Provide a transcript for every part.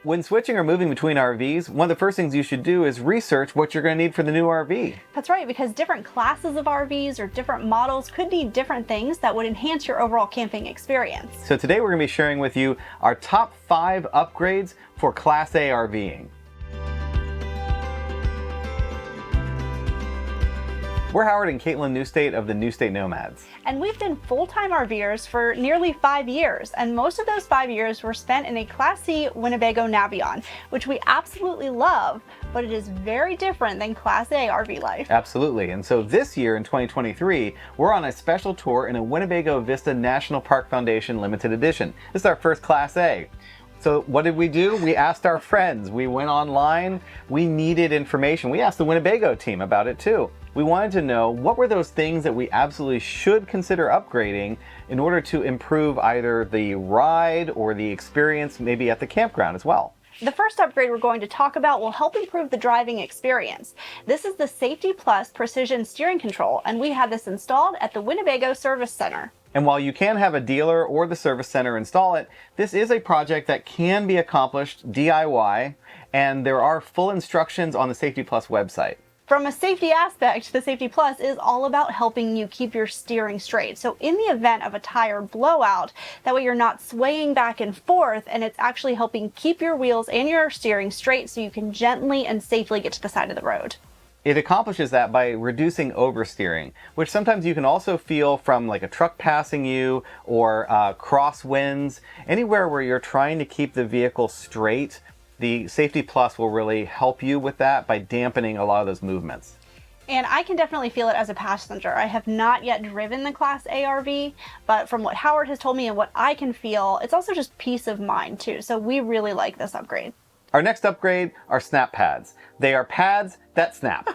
When switching or moving between RVs, one of the first things you should do is research what you're going to need for the new RV. That's right, because different classes of RVs or different models could need different things that would enhance your overall camping experience. So today we're going to be sharing with you our top 5 upgrades for Class A RVing. We're Howard and Caitlin Newstate of the New State Nomads. And we've been full-time RVers for nearly 5 years, and most of those 5 years were spent in a Class C Winnebago Navion, which we absolutely love, but it is very different than Class A RV life. Absolutely, and so this year in 2023, we're on a special tour in a Winnebago Vista National Park Foundation limited edition. This is our first Class A. So what did we do? We asked our friends. We went online. We needed information. We asked the Winnebago team about it too. We wanted to know what were those things that we absolutely should consider upgrading in order to improve either the ride or the experience maybe at the campground as well. The first upgrade we're going to talk about will help improve the driving experience. This is the Safety Plus Precision Steering Control, and we had this installed at the Winnebago Service Center. And while you can have a dealer or the service center install it, this is a project that can be accomplished DIY, and there are full instructions on the Safety Plus website. From a safety aspect, the Safety Plus is all about helping you keep your steering straight. So in the event of a tire blowout, that way you're not swaying back and forth, and it's actually helping keep your wheels and your steering straight so you can gently and safely get to the side of the road. It accomplishes that by reducing oversteering, which sometimes you can also feel from like a truck passing you or crosswinds. Anywhere where you're trying to keep the vehicle straight, the Safety Plus will really help you with that by dampening a lot of those movements. And I can definitely feel it as a passenger. I have not yet driven the Class A RV, but from what Howard has told me and what I can feel, it's also just peace of mind too. So we really like this upgrade. Our next upgrade are snap pads. They are pads that snap.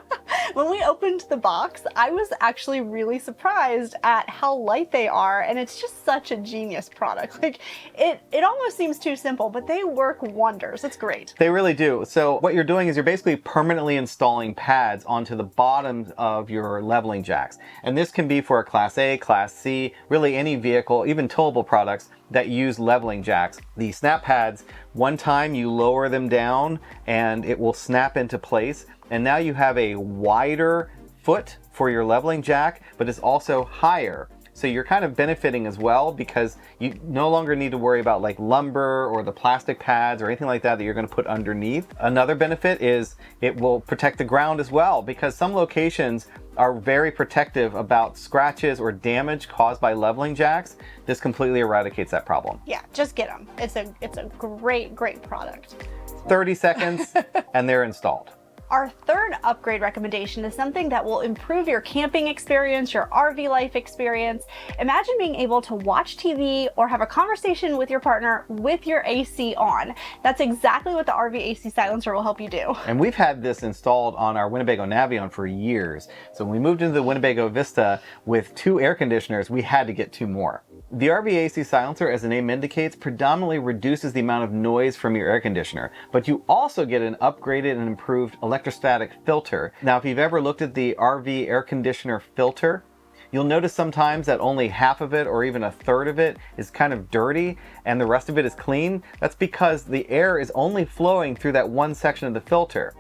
When we opened the box, I was actually really surprised at how light they are, and it's just such a genius product. Like, it almost seems too simple, but they work wonders. It's great. They really do. So what you're doing is you're basically permanently installing pads onto the bottoms of your leveling jacks. And this can be for a Class A, Class C, really any vehicle, even towable products that use leveling jacks. The snap pads, one time you lower them down and it will snap into place. And now you have a wider foot for your leveling jack, but it's also higher. So you're kind of benefiting as well because you no longer need to worry about like lumber or the plastic pads or anything like that you're going to put underneath. Another benefit is it will protect the ground as well, because some locations are very protective about scratches or damage caused by leveling jacks. This completely eradicates that problem. Yeah, just get them. It's a great product. 30 seconds and they're installed. Our third upgrade recommendation is something that will improve your camping experience, your RV life experience. Imagine being able to watch TV or have a conversation with your partner with your AC on. That's exactly what the RV AC silencer will help you do. And we've had this installed on our Winnebago Navion for years. So when we moved into the Winnebago Vista with 2 air conditioners, we had to get 2 more. The RV AC silencer, as the name indicates, predominantly reduces the amount of noise from your air conditioner, but you also get an upgraded and improved electrostatic filter. Now, if you've ever looked at the RV air conditioner filter, you'll notice sometimes that only half of it or even a third of it is kind of dirty and the rest of it is clean. That's because the air is only flowing through that one section of the filter.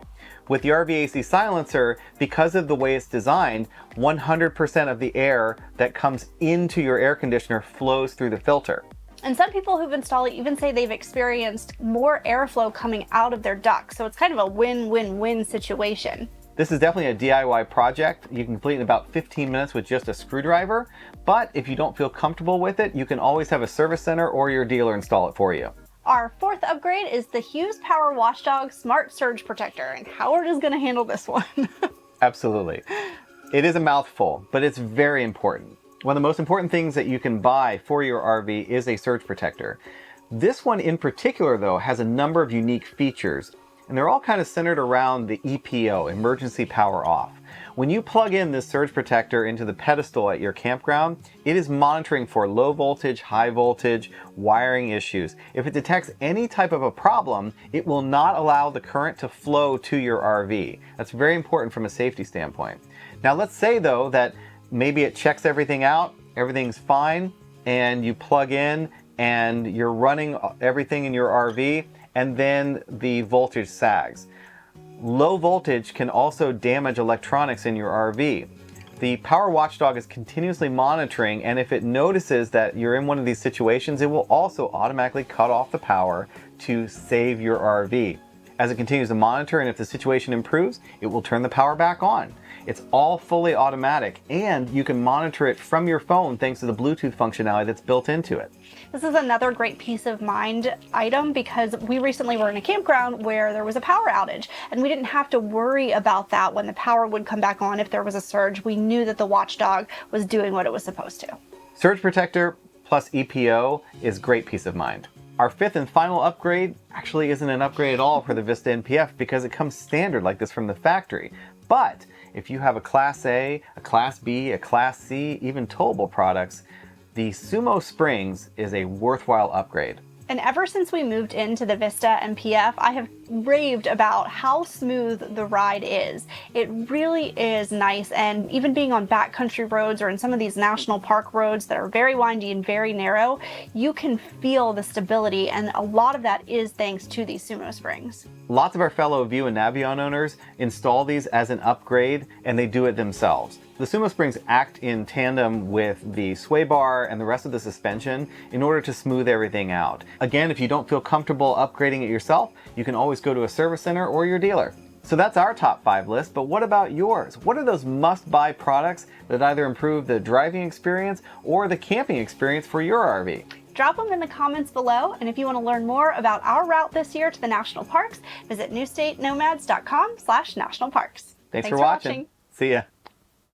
With the RV AC silencer, because of the way it's designed, 100% of the air that comes into your air conditioner flows through the filter. And some people who've installed it even say they've experienced more airflow coming out of their ducts. So it's kind of a win-win-win situation. This is definitely a DIY project. You can complete in about 15 minutes with just a screwdriver. But if you don't feel comfortable with it, you can always have a service center or your dealer install it for you. Our fourth upgrade is the Hughes Power Watchdog Smart Surge Protector, and Howard is going to handle this one. Absolutely. It is a mouthful, but it's very important. One of the most important things that you can buy for your RV is a surge protector. This one in particular, though, has a number of unique features, and they're all kind of centered around the EPO, Emergency Power Off. When you plug in this surge protector into the pedestal at your campground, it is monitoring for low voltage, high voltage, wiring issues. If it detects any type of a problem, it will not allow the current to flow to your RV. That's very important from a safety standpoint. Now let's say though that maybe it checks everything out, everything's fine, and you plug in and you're running everything in your RV, and then the voltage sags. Low voltage can also damage electronics in your RV. The power watchdog is continuously monitoring, and if it notices that you're in one of these situations, it will also automatically cut off the power to save your RV. As it continues to monitor, and if the situation improves, it will turn the power back on. It's all fully automatic, and you can monitor it from your phone thanks to the Bluetooth functionality that's built into it. This is another great peace of mind item because we recently were in a campground where there was a power outage, and we didn't have to worry about that when the power would come back on if there was a surge. We knew that the watchdog was doing what it was supposed to. Surge Protector plus EPO is great peace of mind. Our fifth and final upgrade actually isn't an upgrade at all for the Vista NPF because it comes standard like this from the factory. But if you have a Class A, a Class B, a Class C, even towable products, the Sumo Springs is a worthwhile upgrade. And ever since we moved into the Vista NPF, I have raved about how smooth the ride is. It really is nice, and even being on backcountry roads or in some of these national park roads that are very windy and very narrow, you can feel the stability, and a lot of that is thanks to these Sumo Springs. Lots of our fellow View and Navion owners install these as an upgrade, and they do it themselves. The Sumo Springs act in tandem with the sway bar and the rest of the suspension in order to smooth everything out. Again, if you don't feel comfortable upgrading it yourself, you can always go to a service center or your dealer. So that's our top 5 list, but what about yours? What are those must-buy products that either improve the driving experience or the camping experience for your RV? Drop them in the comments below, and if you want to learn more about our route this year to the national parks, visit newstatenomads.com/nationalparks. Thanks for watching. See ya.